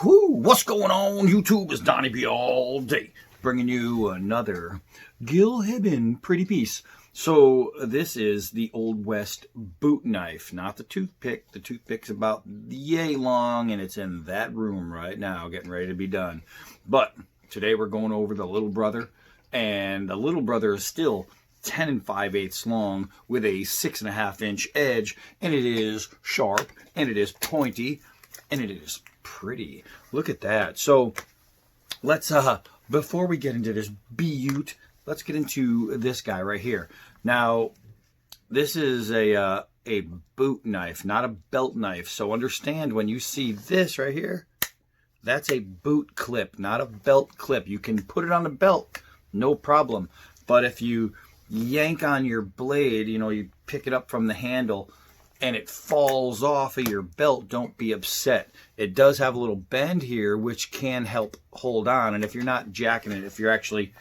Whoo, what's going on YouTube? It's Donnie B all day, bringing you another Gil Hibben pretty piece. So this is the Old West boot knife, not the toothpick. The toothpick's about yay long, and it's in that room right now, getting ready to be done. But today we're going over the little brother, and the little brother is still 10 5/8 long with a 6.5 inch edge, and it is sharp, and it is pointy, and it is pretty. Look at that. So let's before we get into this beaut, let's get into this guy right here. Now this is a boot knife, not a belt knife. So understand, when you see this right here, that's a boot clip, not a belt clip. You can put it on a belt, no problem. But if you yank on your blade, you know, you pick it up from the handle and it falls off of your belt, don't be upset. It does have a little bend here, which can help hold on. And if you're not jacking it, if you're actually,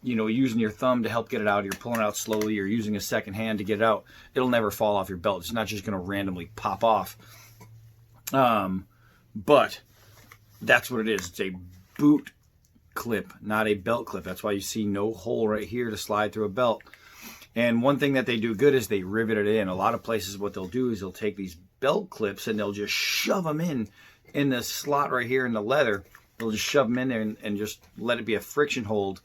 you know, using your thumb to help get it out, you're pulling it out slowly, or using a second hand to get it out, it'll never fall off your belt. It's not just going to randomly pop off. But that's what it is. It's a boot clip, not a belt clip. That's why you see no hole right here to slide through a belt. And one thing that they do good is they rivet it in. A lot of places what they'll do is they'll take these belt clips and they'll just shove them in the slot right here in the leather. They'll just shove them in there and just let it be a friction hold.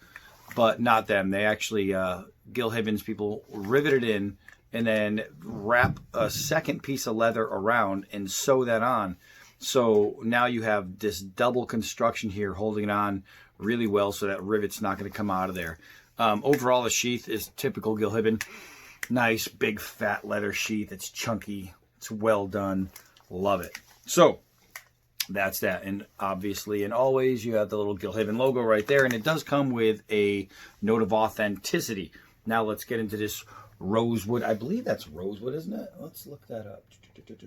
But not them. They actually, Gil Hibben's people rivet it in and then wrap a second piece of leather around and sew that on. So now you have this double construction here holding it on really well, so that rivet's not going to come out of there. Overall, the sheath is typical Gil Hibben. Nice, big, fat leather sheath. It's chunky. It's well done. Love it. So that's that. And obviously, and always, you have the little Gil Hibben logo right there. And it does come with a note of authenticity. Now let's get into this rosewood. I believe that's rosewood, isn't it? Let's look that up.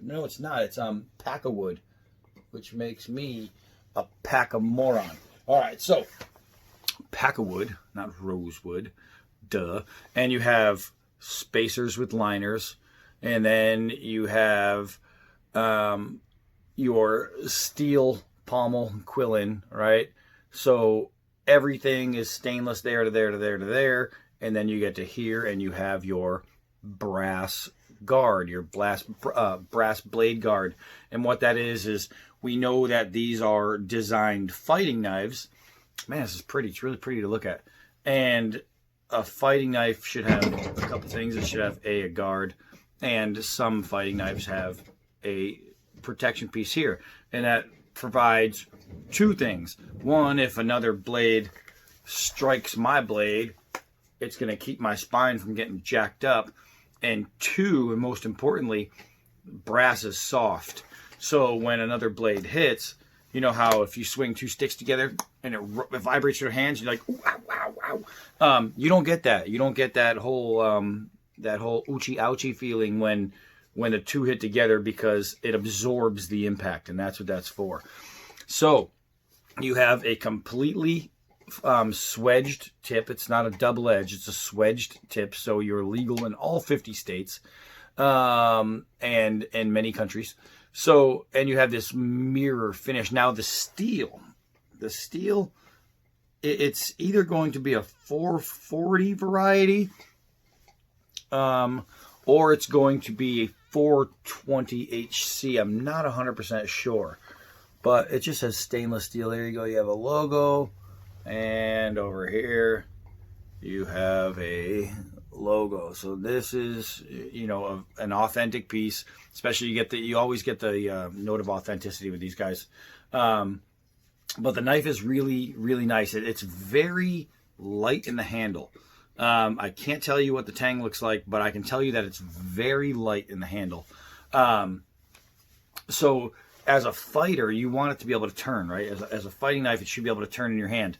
No, it's not. It's pack-a-wood, which makes me a pack-a-moron. All right, so pack-a-wood, not rosewood, duh. And you have spacers with liners, and then you have your steel pommel quillin, right? So everything is stainless there to there to there to there, and then you get to here, and you have your brass guard, your brass blade guard. And what that is we know that these are designed fighting knives. Man, this is pretty. It's really pretty to look at. And a fighting knife should have a couple things. It should have a guard, and some fighting knives have a protection piece here. And that provides two things. One, if another blade strikes my blade, it's going to keep my spine from getting jacked up. And two, and most importantly, brass is soft. So when another blade hits, you know how if you swing two sticks together and it vibrates your hands, you're like, ooh, ow, ow, ow. You don't get that. You don't get that whole oochie ouchie feeling when the two hit together, because it absorbs the impact, and that's what that's for. So you have a completely swedged tip. It's not a double edge. It's a swedged tip. So you're legal in all 50 states and in many countries. So, and you have this mirror finish. Now the steel, it's either going to be a 440 variety, or it's going to be a 420 HC. I'm not 100% sure, but it just says stainless steel. There you go. You have a logo, and over here you have a logo. So this is, you know, an authentic piece. Especially you always get the note of authenticity with these guys. But the knife is really, really nice. It's very light in the handle. I can't tell you what the tang looks like, but I can tell you that it's very light in the handle. So as a fighter, you want it to be able to turn, right? As a fighting knife, it should be able to turn in your hand.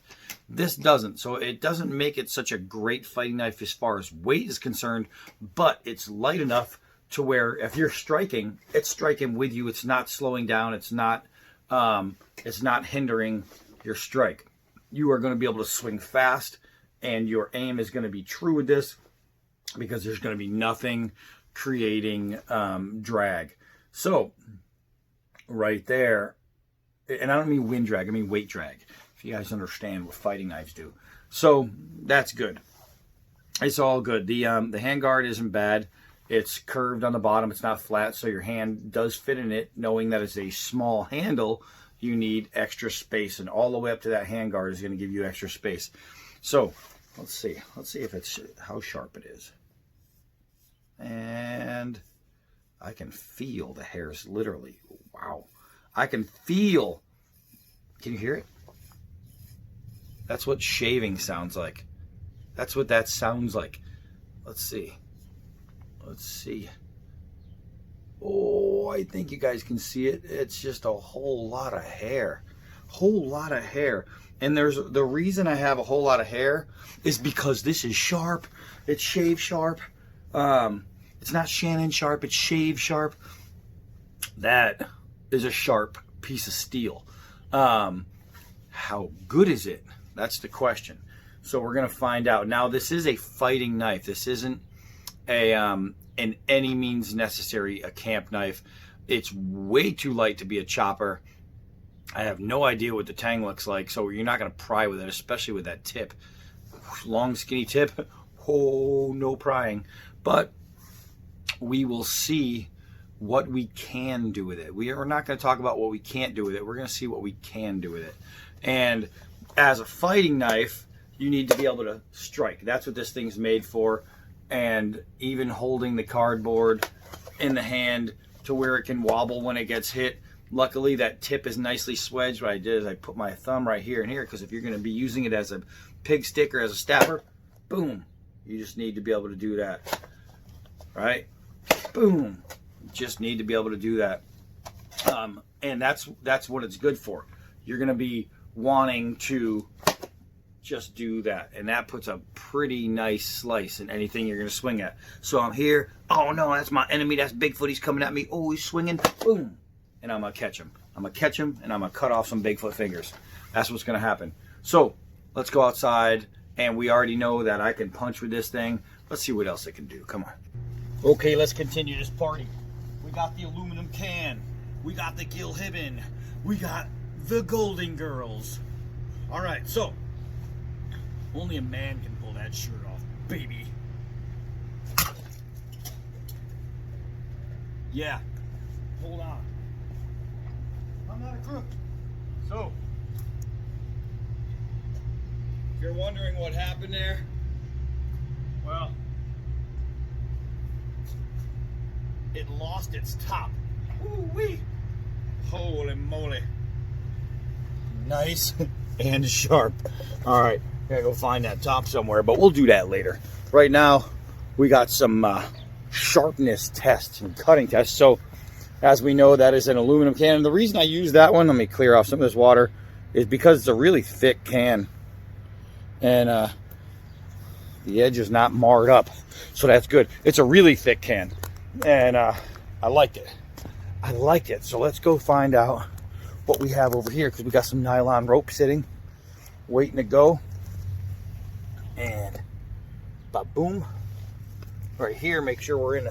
This doesn't. So it doesn't make it such a great fighting knife as far as weight is concerned, but it's light enough to where if you're striking, it's striking with you. It's not slowing down. It's not hindering your strike. You are going to be able to swing fast, and your aim is going to be true with this, because there's going to be nothing creating drag. So right there and I don't mean wind drag, I mean weight drag, if you guys understand what fighting knives do. So that's good. It's all good. The handguard isn't bad. It's curved on the bottom. It's not flat, so your hand does fit in it. Knowing that it's a small handle, you need extra space, and all the way up to that handguard is going to give you extra space. So let's see. Let's see if it's how sharp it is. And I can feel the hairs, literally. Wow. I can feel. Can you hear it? That's what shaving sounds like. That's what that sounds like. Let's see. Let's see. Oh, I think you guys can see it. It's just a whole lot of hair. Whole lot of hair. And there's the reason I have a whole lot of hair is because this is sharp. It's shave sharp. It's not Shannon sharp, it's shave sharp. That is a sharp piece of steel. How good is it? That's the question. So we're gonna find out. Now this is a fighting knife. This isn't a in any means necessary a camp knife. It's way too light to be a chopper. I have no idea what the tang looks like, so you're not gonna pry with it, especially with that tip. Long skinny tip. Oh, no prying. But we will see what we can do with it. We are not going to talk about what we can't do with it. We're going to see what we can do with it. And as a fighting knife, you need to be able to strike. That's what this thing's made for. And even holding the cardboard in the hand to where it can wobble when it gets hit. Luckily, that tip is nicely swedged. What I did is I put my thumb right here and here, because if you're going to be using it as a pig stick or as a stabber, boom, you just need to be able to do that. Right? Boom. Just need to be able to do that. And that's what it's good for. You're going to be wanting to just do that, and that puts a pretty nice slice in anything you're going to swing at. So I'm here. Oh no, that's my enemy. That's Bigfoot. He's coming at me. Oh, he's swinging. Boom. And I'm going to catch him. I'm going to catch him, and I'm going to cut off some Bigfoot fingers. That's what's going to happen. So let's go outside, and we already know that I can punch with this thing. Let's see what else it can do. Come on. Okay, let's continue this party. We got the aluminum can. We got the Gil Hibben. We got the Golden Girls. All right, so only a man can pull that shirt off, baby. Yeah, hold on. I'm not a crook. So, if you're wondering what happened there, well, it lost its top. Ooh-wee. Holy moly. Nice and sharp. All right, gotta go find that top somewhere, but we'll do that later. Right now, we got some sharpness tests and cutting tests. So, as we know, that is an aluminum can. And the reason I use that one, let me clear off some of this water, is because it's a really thick can. And the edge is not marred up. So that's good. It's a really thick can. And I liked it. I liked it. So let's go find out what we have over here, because we got some nylon rope sitting, waiting to go. And ba-boom. Right here, make sure we're in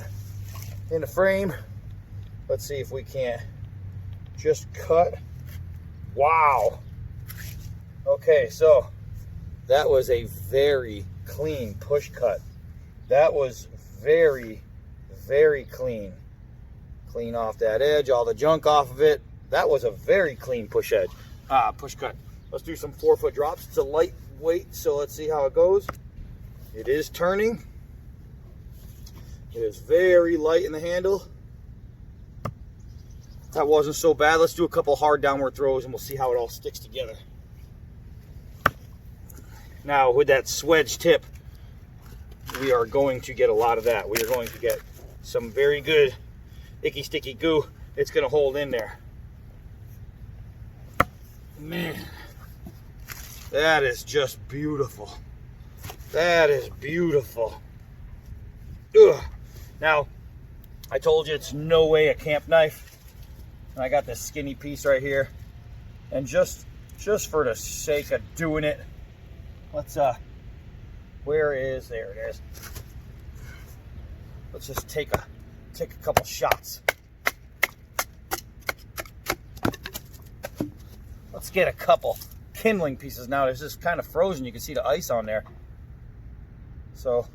the frame. Let's see if we can't just cut. Wow. Okay, so that was a very clean push cut. That was very, very clean. Clean off that edge, all the junk off of it. That was a very clean push cut. Let's do some 4-foot drops. It's a lightweight, so let's see how it goes. It is turning. It is very light in the handle. That wasn't so bad. Let's do a couple hard downward throws and we'll see how it all sticks together. Now, with that swedge tip, we are going to get a lot of that. We are going to get some very good icky sticky goo. It's going to hold in there. Man, that is just beautiful. That is beautiful. Ugh. Now, I told you it's no way a camp knife. And I got this skinny piece right here. And just for the sake of doing it, let's there it is. Let's just take a couple shots. Let's get a couple kindling pieces now. It's just kind of frozen. You can see the ice on there. So,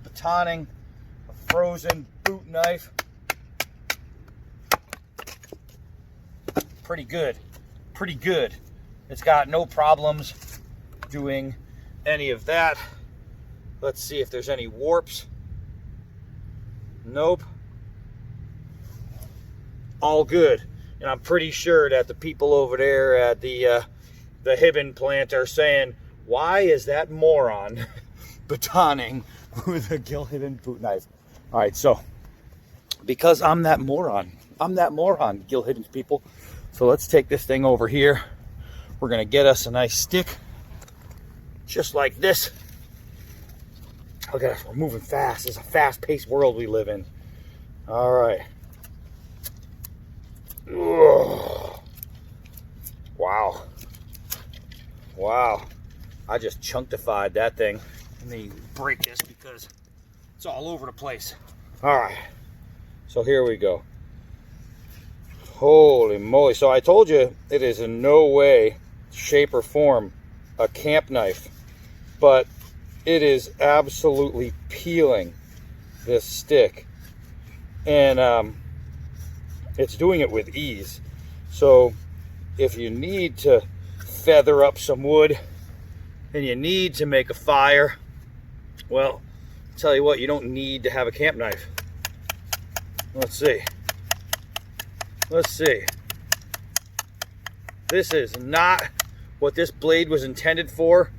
batoning a frozen boot knife. Pretty good. Pretty good. It's got no problems doing any of that. Let's see if there's any warps. Nope. All good. And I'm pretty sure that the people over there at the Hibben plant are saying, why is that moron batoning with a Gil Hibben boot knife? All right, so because I'm that moron, Gil Hibben's people. So let's take this thing over here. We're gonna get us a nice stick, just like this. Look at us, we're moving fast. It's a fast-paced world we live in. All right. Ugh. Wow. Wow. I just chunktified that thing. Let me break this because it's all over the place. All right. So here we go. Holy moly. So I told you it is in no way, shape, or form a camp knife, but it is absolutely peeling this stick. And it's doing it with ease. So if you need to feather up some wood and you need to make a fire, well, I'll tell you what, you don't need to have a camp knife. Let's see. Let's see. This is not what this blade was intended for.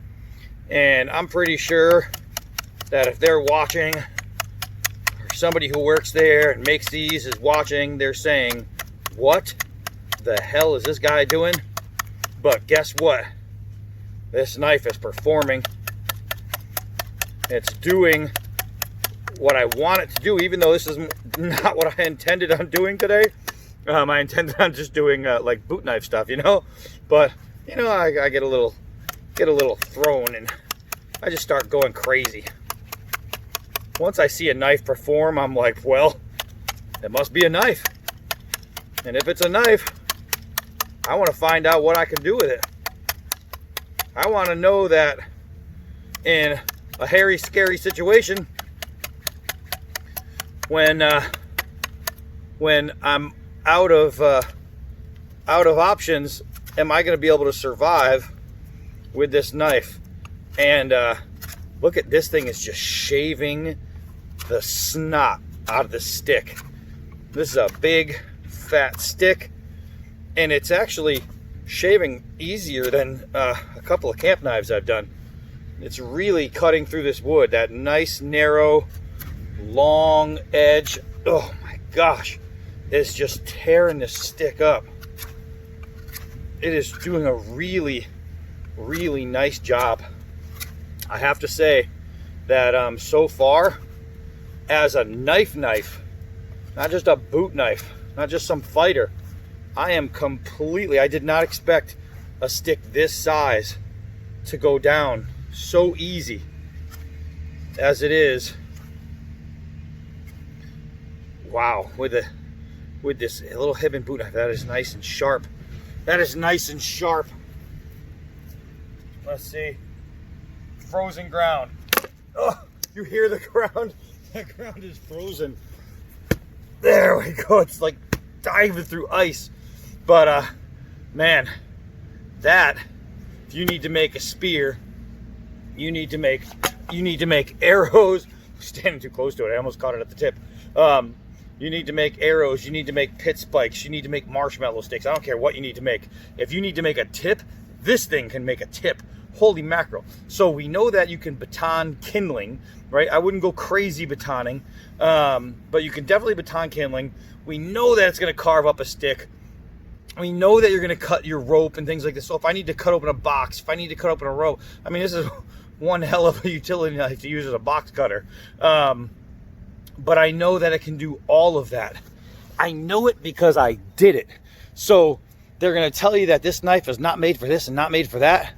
And I'm pretty sure that if they're watching, or somebody who works there and makes these is watching, they're saying, what the hell is this guy doing? But guess what? This knife is performing. It's doing what I want it to do, even though this is not what I intended on doing today. I intended on just doing like boot knife stuff, you know. But you know, I get a little thrown, and I just start going crazy. Once I see a knife perform, I'm like, well, it must be a knife. And if it's a knife, I want to find out what I can do with it. I want to know that in a hairy, scary situation, when I'm out of options, am I going to be able to survive with this knife? And look at this thing, is just shaving the snot out of the stick. This is a big fat stick, and it's actually shaving easier than a couple of camp knives I've done. It's really cutting through this wood. That nice narrow long edge, oh my gosh, it's just tearing this stick up. It is doing a really nice job. I have to say that so far, as a knife, not just a boot knife, not just some fighter, I did not expect a stick this size to go down so easy as it is. Wow, with this little Hibben boot knife, that is nice and sharp. That is nice and sharp. Let's see. Frozen ground. Oh, you hear the ground? The ground is frozen. There we go. It's like diving through ice. But man, that, if you need to make a spear, you need to make arrows. I'm standing too close to it. I almost caught it at the tip. You need to make arrows, you need to make pit spikes, you need to make marshmallow sticks. I don't care what you need to make. If you need to make a tip, this thing can make a tip. Holy mackerel. So we know that you can baton kindling, right? I wouldn't go crazy batoning, but you can definitely baton kindling. We know that it's going to carve up a stick. We know that you're going to cut your rope and things like this. So if I need to cut open a box, if I need to cut open a rope, I mean, this is one hell of a utility knife to use as a box cutter. But I know that it can do all of that. I know it because I did it. So they're going to tell you that this knife is not made for this and not made for that.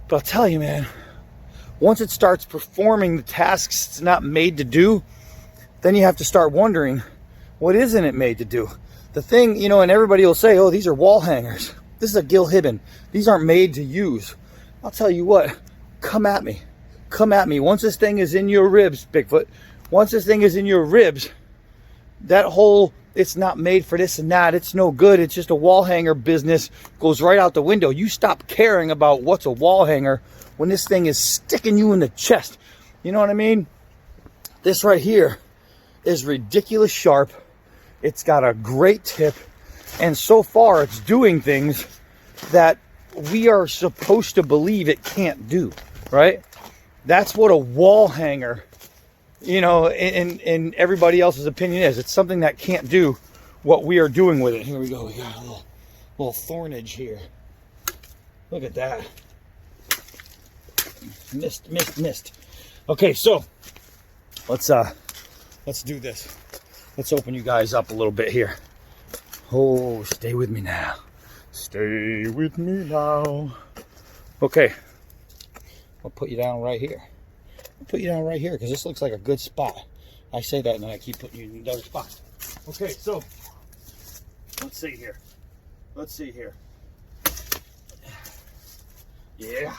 But I'll tell you, man, once it starts performing the tasks it's not made to do, then you have to start wondering, what isn't it made to do? The thing, you know, and everybody will say, oh, these are wall hangers. This is a Gil Hibben. These aren't made to use. I'll tell you what, come at me. Come at me. Once this thing is in your ribs, Bigfoot, once this thing is in your ribs, that whole, it's not made for this and that, it's no good, it's just a wall hanger business, goes right out the window. You stop caring about what's a wall hanger when this thing is sticking you in the chest. You know what I mean? This right here is ridiculous sharp. It's got a great tip. And so far, it's doing things that we are supposed to believe it can't do, right? That's what a wall hanger, you know, in everybody else's opinion is. It's something that can't do what we are doing with it. Here we go. We got a little thornage here. Look at that. Missed. Okay, so let's do this. Let's open you guys up a little bit here. Oh, stay with me now. Stay with me now. Okay. I'll put you down right here. I'll put you down right here because this looks like a good spot. I say that and then I keep putting you in another spot. Okay, so let's see here. Let's see here. Yeah.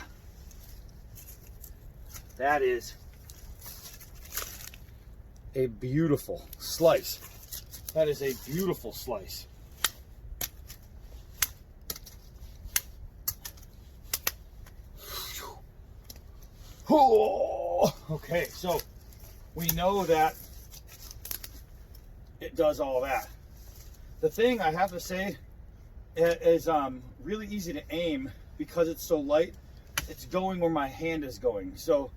That is a beautiful slice. That is a beautiful slice. Okay, so we know that it does all that. The thing I have to say is really easy to aim because it's so light. It's going where my hand is going. So,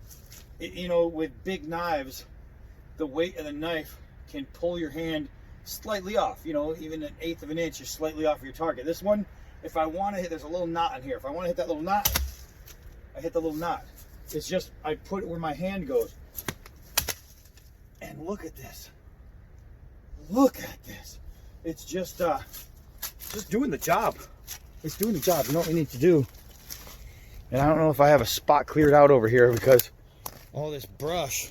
you know, with big knives, the weight of the knife can pull your hand slightly off. You know, even 1/8 of an inch is slightly off your target. This one, if I want to hit, there's a little knot in here. If I want to hit that little knot, I hit the little knot. It's just, I put it where my hand goes. And look at this. Look at this. It's just doing the job. It's doing the job. You know what we need to do? And I don't know if I have a spot cleared out over here because all this brush,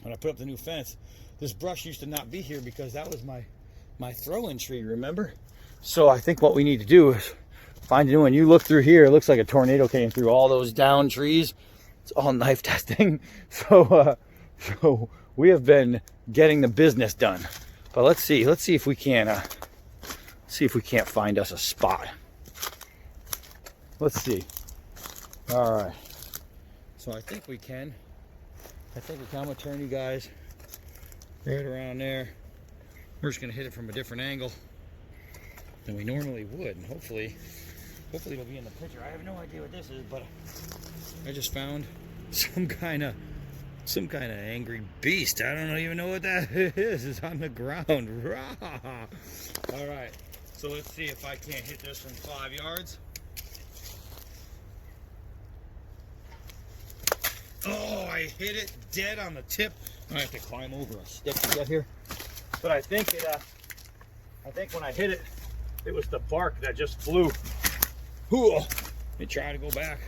when I put up the new fence, this brush used to not be here because that was my throw-in tree, remember? So I think what we need to do is find a new one. You look through here, it looks like a tornado came through all those down trees. It's all knife testing. So we have been getting the business done. But let's see if we can find us a spot. Let's see. All right. So I think we can. I'm gonna turn you guys right around there. We're just gonna hit it from a different angle than we normally would, and hopefully it'll be in the picture. I have no idea what this is, but I just found some kind of angry beast. I don't even know what that is. It's on the ground. All right, so let's see if I can't hit this from 5 yards. Oh, I hit it dead on the tip. I have to climb over a stick to get here. But I think when I hit it, it was the bark that just flew. Ooh, let me try to go back.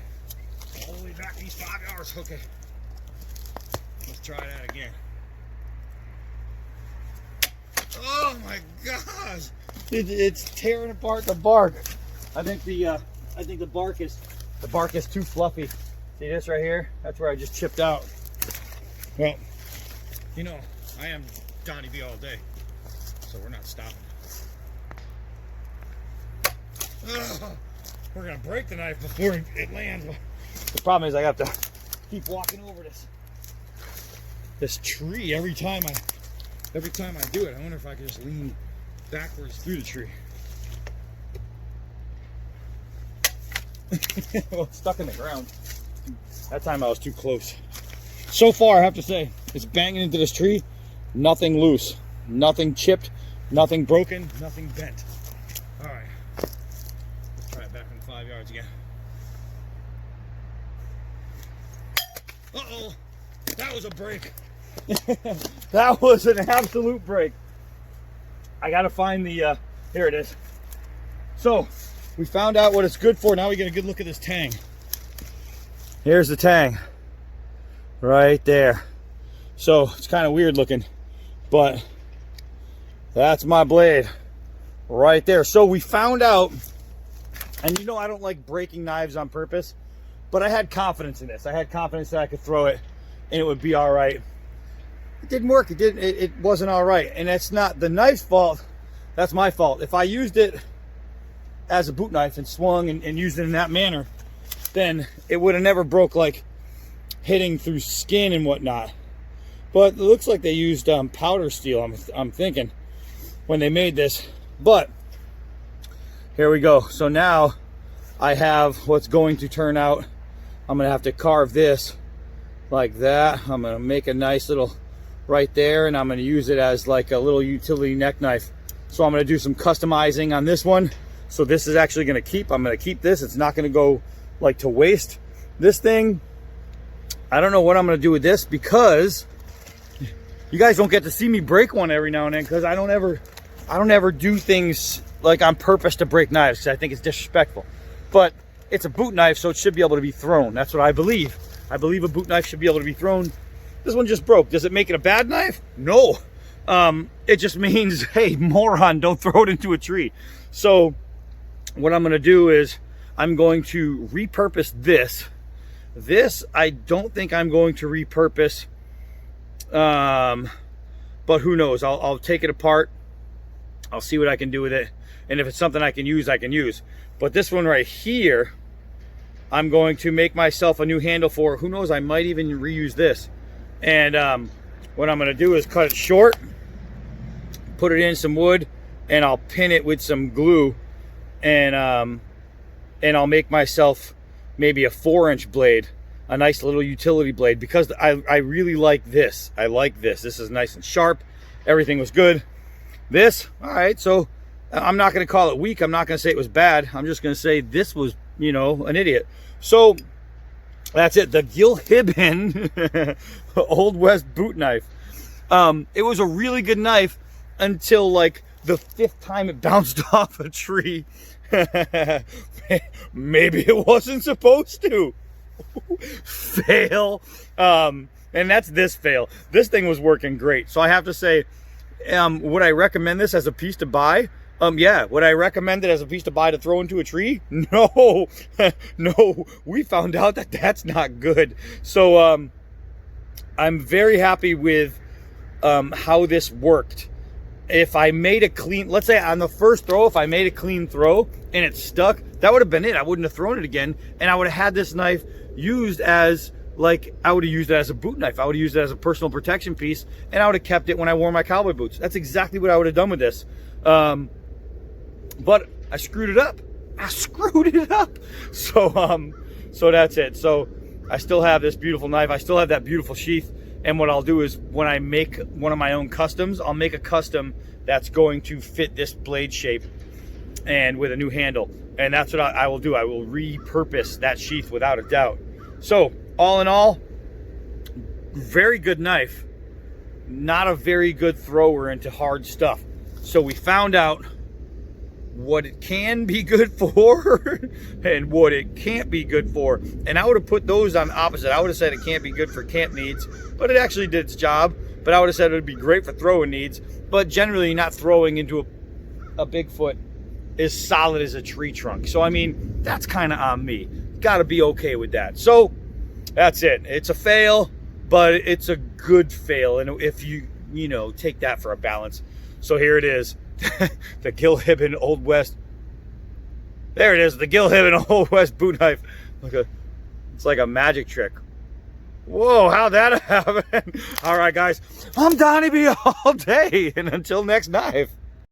All the way back these 5 yards. Okay. Let's try that again. Oh my gosh. It's tearing apart the bark. I think the bark is too fluffy. See this right here? That's where I just chipped out. Well, you know, I am Donnie B all day, so we're not stopping. Ugh, we're gonna break the knife before it lands. The problem is I have to keep walking over this tree every time I do it. I wonder if I can just lean backwards through the tree. Well, it's stuck in the ground. That time I was too close. So far, I have to say, it's banging into this tree. Nothing loose, nothing chipped, nothing broken, nothing bent. All right, let's try it back from 5 yards again. Uh-oh, that was a break. That was an absolute break. I gotta find the, here it is. So, we found out what it's good for. Now we get a good look at this tang. Here's the tang, right there. So it's kind of weird looking, but that's my blade right there. So we found out And you know I don't like breaking knives on purpose, but I had confidence in this. I had confidence that I could throw it and it would be all right. It didn't work. It wasn't all right. And that's not the knife's fault. That's my fault. If I used it as a boot knife and swung and used it in that manner, then it would have never broke, like hitting through skin and whatnot. But it looks like they used powder steel, I'm thinking, when they made this. But here we go. So now I have what's going to turn out. I'm gonna have to carve this like that. I'm gonna make a nice little right there, and I'm gonna use it as like a little utility neck knife. So I'm gonna do some customizing on this one. So this is actually gonna keep. I'm gonna keep this. It's not gonna go like to waste. This thing, I don't know what I'm gonna do with this, because you guys don't get to see me break one every now and then, because I don't ever do things like on purpose to break knives, because I think it's disrespectful. But it's a boot knife, so it should be able to be thrown. That's what I believe. I believe a boot knife should be able to be thrown. This one just broke. Does it make it a bad knife? No. It just means, hey, moron, don't throw it into a tree. So what I'm going to do is I'm going to repurpose this. This, I don't think I'm going to repurpose. But who knows? I'll take it apart. I'll see what I can do with it. And if it's something I can use, I can use. But this one right here, I'm going to make myself a new handle for. Who knows? I might even reuse this. And what I'm going to do is cut it short, put it in some wood, and I'll pin it with some glue. And I'll make myself maybe a 4-inch blade, a nice little utility blade, because I really like this. I like this. This is nice and sharp. Everything was good. This, all right, so I'm not going to call it weak. I'm not going to say it was bad. I'm just going to say this was, you know, an idiot. So that's it. The Gil Hibben Old West boot knife. It was a really good knife until like the 5th time it bounced off a tree. Maybe it wasn't supposed to. Fail. And that's this fail. This thing was working great. So I have to say, would I recommend this as a piece to buy? Yeah. Would I recommend it as a piece to buy to throw into a tree? No. No. We found out that that's not good. So I'm very happy with how this worked. If I made a clean, let's say on the first throw, if I made a clean throw and it stuck, that would have been it. I wouldn't have thrown it again. And I would have had this knife used as, like, I would have used it as a boot knife. I would have used it as a personal protection piece, and I would have kept it when I wore my cowboy boots. That's exactly what I would have done with this. But I screwed it up. I screwed it up. So, so that's it. So I still have this beautiful knife. I still have that beautiful sheath. And what I'll do is when I make one of my own customs, I'll make a custom that's going to fit this blade shape and with a new handle. And that's what I will do. I will repurpose that sheath without a doubt. So all in all, very good knife. Not a very good thrower into hard stuff. So we found out what it can be good for and what it can't be good for. And I would have put those on opposite. I would have said it can't be good for camp needs, but it actually did its job. But I would have said it would be great for throwing needs. But generally not throwing into a Bigfoot as solid as a tree trunk. So I mean, that's kind of on me. Got to be okay with that. So that's it. It's a fail, but it's a good fail. And if you know, take that for a balance. So here it is. The Gil Hibben Old West. There it is, the Gil Hibben Old West boot knife. It's like a magic trick. Whoa, how'd that happen? All right, guys. I'm Donnie B all day, and until next knife.